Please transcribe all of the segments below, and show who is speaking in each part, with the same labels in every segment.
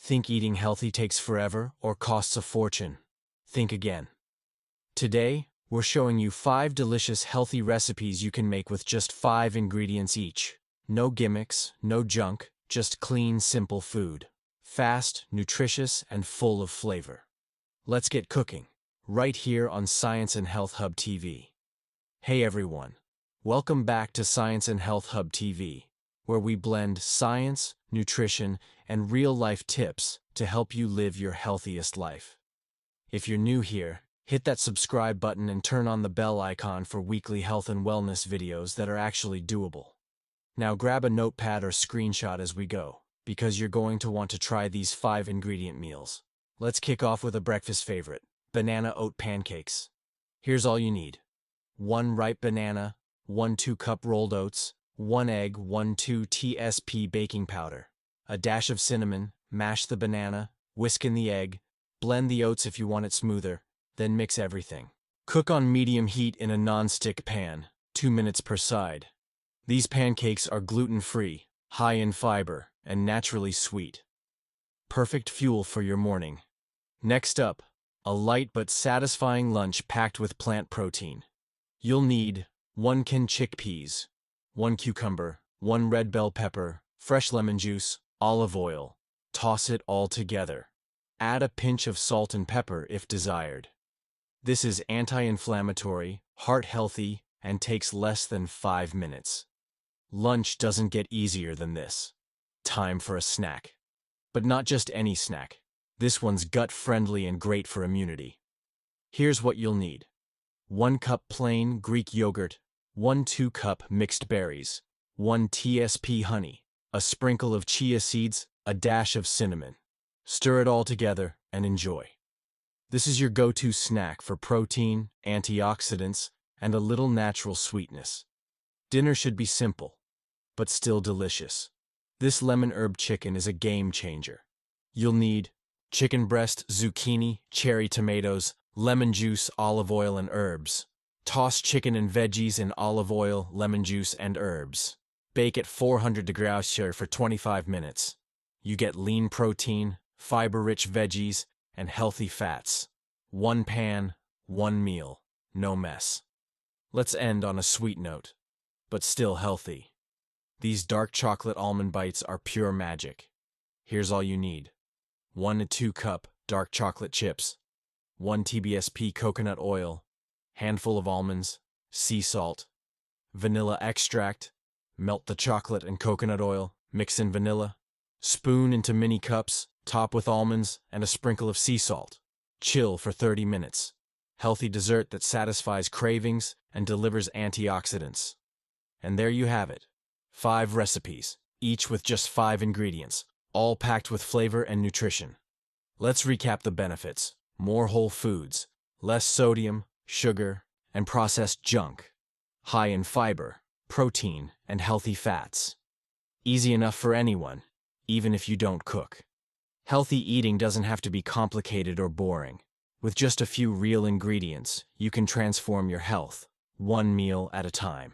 Speaker 1: Think eating healthy takes forever or costs a fortune? Think again. Today, we're showing you 5 delicious healthy recipes you can make with just 5 ingredients each. No gimmicks, no junk, just clean, simple food. Fast, nutritious, and full of flavor. Let's get cooking, right here on Science and Health Hub TV. Hey everyone, welcome back to Science and Health Hub TV, where we blend science, nutrition, and real-life tips to help you live your healthiest life. If you're new here, hit that subscribe button and turn on the bell icon for weekly health and wellness videos that are actually doable. Now grab a notepad or screenshot as we go, because you're going to want to try these 5 ingredient meals. Let's kick off with a breakfast favorite, banana oat pancakes. Here's all you need. 1 ripe banana, 1 2-cup rolled oats, 1 egg, 1 2 tsp baking powder, a dash of cinnamon, mash the banana, whisk in the egg, blend the oats if you want it smoother, then mix everything. Cook on medium heat in a non-stick pan, 2 minutes per side. These pancakes are gluten-free, high in fiber, and naturally sweet. Perfect fuel for your morning. Next up, a light but satisfying lunch packed with plant protein. You'll need 1 can chickpeas, 1 cucumber, 1 red bell pepper, fresh lemon juice, olive oil. Toss it all together. Add a pinch of salt and pepper if desired. This is anti-inflammatory, heart-healthy, and takes less than 5 minutes. Lunch doesn't get easier than this. Time for a snack. But not just any snack. This one's gut-friendly and great for immunity. Here's what you'll need. 1 cup plain Greek yogurt, 1 2-cup mixed berries, 1 tsp honey, a sprinkle of chia seeds, a dash of cinnamon. Stir it all together and enjoy. This is your go-to snack for protein, antioxidants, and a little natural sweetness. Dinner should be simple, but still delicious. This lemon herb chicken is a game changer. You'll need chicken breast, zucchini, cherry tomatoes, lemon juice, olive oil, and herbs. Toss chicken and veggies in olive oil, lemon juice, and herbs. Bake at 400 degrees for 25 minutes. You get lean protein, fiber-rich veggies, and healthy fats. 1 pan, 1 meal, no mess. Let's end on a sweet note, but still healthy. These dark chocolate almond bites are pure magic. Here's all you need. 1 to 2-cup dark chocolate chips, 1 TBSP coconut oil, handful of almonds, sea salt, vanilla extract, melt the chocolate and coconut oil, mix in vanilla, spoon into mini cups, top with almonds and a sprinkle of sea salt. Chill for 30 minutes. Healthy dessert that satisfies cravings and delivers antioxidants. And there you have it. 5 recipes, each with just 5 ingredients, all packed with flavor and nutrition. Let's recap the benefits. More whole foods, less sodium, sugar, and processed junk. High in fiber, protein, and healthy fats. Easy enough for anyone, even if you don't cook. Healthy eating doesn't have to be complicated or boring. With just a few real ingredients, you can transform your health, 1 meal at a time.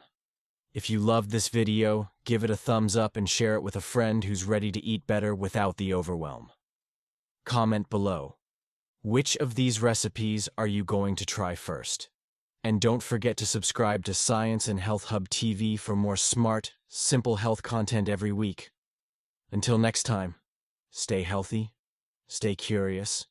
Speaker 1: If you loved this video, give it a thumbs up and share it with a friend who's ready to eat better without the overwhelm. Comment below. Which of these recipes are you going to try first? And don't forget to subscribe to Science and Health Hub TV for more smart, simple health content every week. Until next time, stay healthy, stay curious,